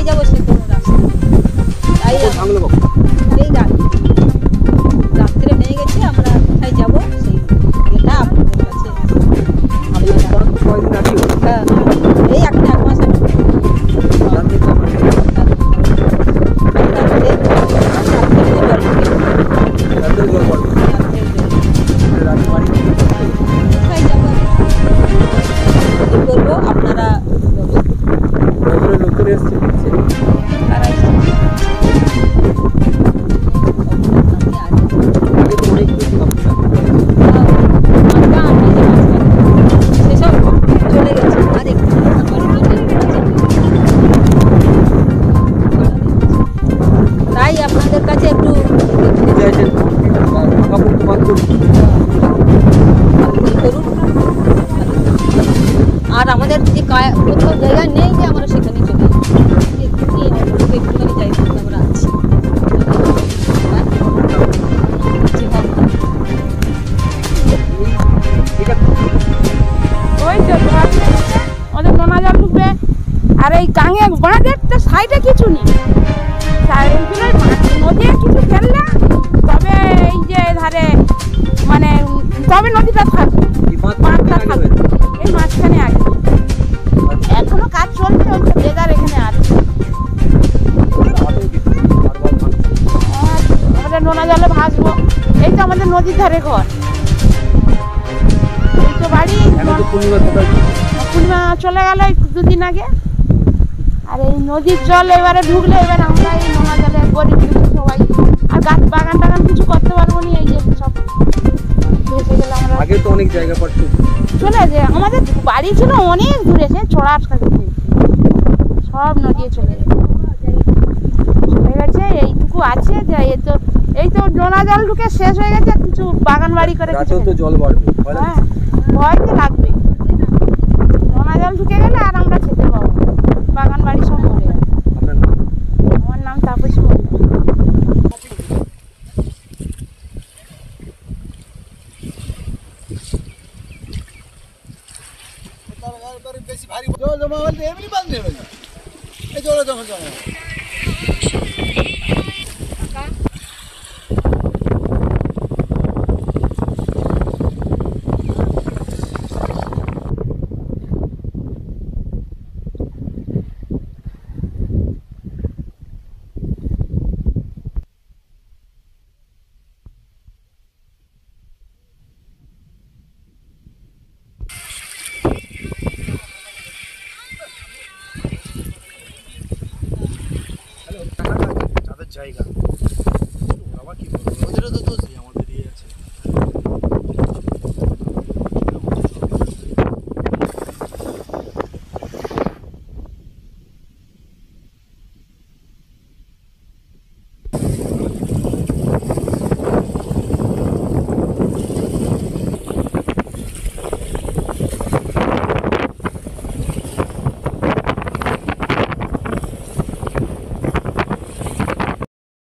যাবো সে কোনো রাস্তা তাই এই রাত্রে নিয়ে গেছি আমরা কোথায় যাবো সেই এটা আপনাদের কাছে হ্যাঁ এই এখন 1 মাস বলবো আপনারা সেসব চলে গেছে আর একটু তাই আপনাদের কাছে একটু আর আমাদের যে কোথাও জায়গা নেই যে আমরা সেখানে চলে একটুখানি জায়গা আমরা আছি ওই তো আমাদের নোনা জল ঢুকবে আর এই গাঙে বাঁধের তো সাইডে কিছু নেই নদী কিছু ফেললে তবে এই যে ধারে মানে তবে নদীটা থাকবে বাঁধটা থাকবে এই মাঝখানে আগে এখনো কাজ চলছে ওই বেজার এখানে আছে আমাদের নোনা জলে ভাসবো এই তো আমাদের নদীর ধারে ঘর এই তো বাড়ি পূর্ণিমা চলে গেল 2 দিন আগে আর এই নদীর জল এবারে ঢুকলে এবার আমরা এই নোনা জলে গরিব সবাই আর গাছ বাগান টাগান কিছু করতে পারবো না এই যে সব ভেসে গেলে আমরা আগে তো অনেক জায়গা পাচ্ছি চলে যে আমাদের বাড়ি ছিল অনেক দূরে সে চড়ার সাথে সব নদী চলে গেছে এইটুকু আছে যে এই তো নোনা জল ঢুকে শেষ হয়ে গেছে কিছু বাগান বাড়ি করে তো জল বাড়বে হ্যাঁ ভয় তো লাগবে নোনা জল ঢুকে গেলে আর আমরা খেতে পাবো বাগান বাড়ি সব মরে যাবে আমার নাম তাপসী মন্ডল বেশি ভারী জল জমা হলে এমনি বাঁধতে হবে এই জল জমা জায়গা বাবা কি বলবো